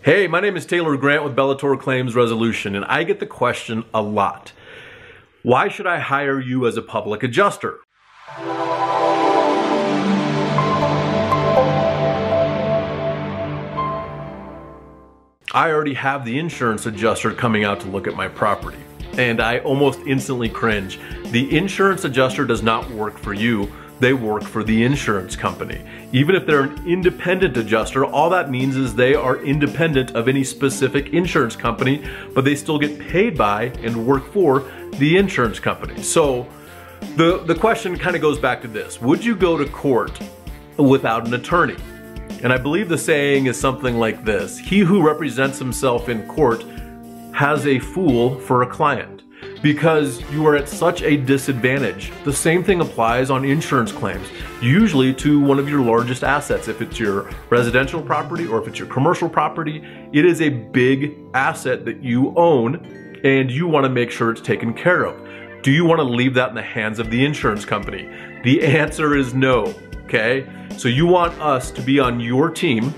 Hey, my name is Taylor Grant with Bellator Claims Resolution, and I get the question a lot. Why should I hire you as a public adjuster? I already have the insurance adjuster coming out to look at my property, and I almost instantly cringe. The insurance adjuster does not work for you. They work for the insurance company. Even if they're an independent adjuster, all that means is they are independent of any specific insurance company, but they still get paid by and work for the insurance company. So the question kind of goes back to this. Would you go to court without an attorney? And I believe the saying is something like this: he who represents himself in court has a fool for a client. Because you are at such a disadvantage. The same thing applies on insurance claims, usually to one of your largest assets. If it's your residential property or if it's your commercial property, it is a big asset that you own and you want to make sure it's taken care of. Do you want to leave that in the hands of the insurance company? The answer is no, okay? So you want us to be on your team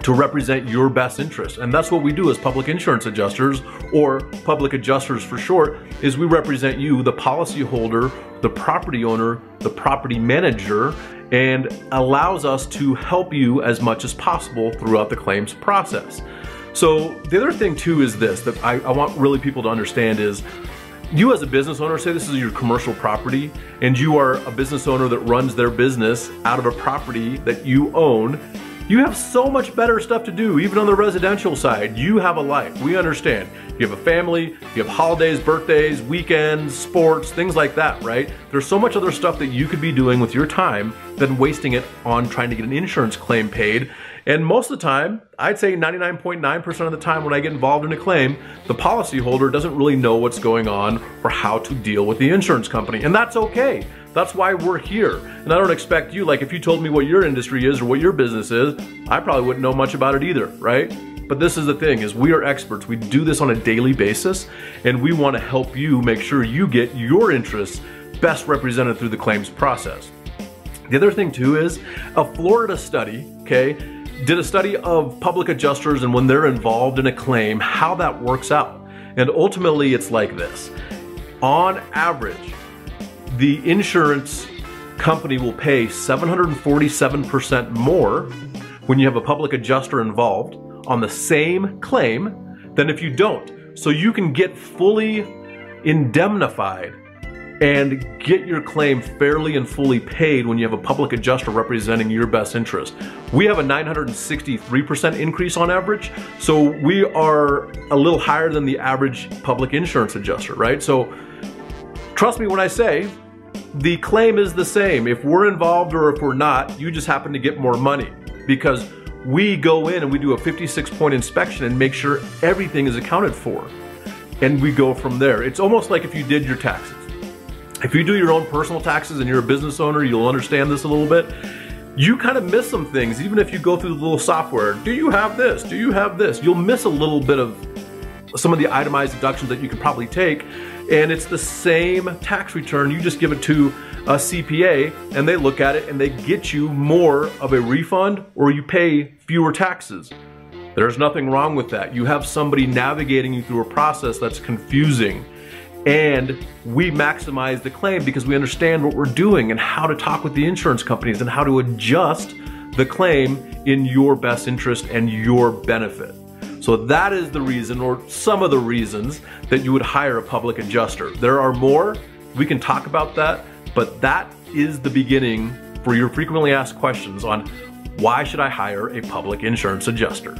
to represent your best interest. And that's what we do as public insurance adjusters, or public adjusters for short, is we represent you, the policyholder, the property owner, the property manager, and allows us to help you as much as possible throughout the claims process. So the other thing too is this, that I want really people to understand is, you as a business owner, say this is your commercial property, and you are a business owner that runs their business out of a property that you own. You have so much better stuff to do, even on the residential side. You have a life, we understand. You have a family, you have holidays, birthdays, weekends, sports, things like that, right? There's so much other stuff that you could be doing with your time than wasting it on trying to get an insurance claim paid. And most of the time, I'd say 99.9% of the time when I get involved in a claim, the policyholder doesn't really know what's going on or how to deal with the insurance company. And that's okay. That's why we're here. And I don't expect you, like if you told me what your industry is or what your business is, I probably wouldn't know much about it either, right? But this is the thing, is we are experts. We do this on a daily basis, and we want to help you make sure you get your interests best represented through the claims process. The other thing too is a Florida study, okay, did a study of public adjusters and when they're involved in a claim, how that works out. And ultimately it's like this. On average, the insurance company will pay 747% more when you have a public adjuster involved on the same claim than if you don't. So you can get fully indemnified and get your claim fairly and fully paid when you have a public adjuster representing your best interest. We have a 963% increase on average, so we are a little higher than the average public insurance adjuster, right? So trust me when I say the claim is the same. If we're involved or if we're not, you just happen to get more money because we go in and we do a 56-point inspection and make sure everything is accounted for. And we go from there. It's almost like if you did your taxes. If you do your own personal taxes and you're a business owner, you'll understand this a little bit. You kind of miss some things, even if you go through the little software. Do you have this? Do you have this? You'll miss a little bit of some of the itemized deductions that you could probably take, and it's the same tax return. You just give it to a CPA and they look at it and they get you more of a refund, or you pay fewer taxes. There's nothing wrong with that. You have somebody navigating you through a process that's confusing, and we maximize the claim because we understand what we're doing and how to talk with the insurance companies and how to adjust the claim in your best interest and your benefit. So that is the reason, or some of the reasons, that you would hire a public adjuster. There are more, we can talk about that, but that is the beginning for your frequently asked questions on why should I hire a public insurance adjuster.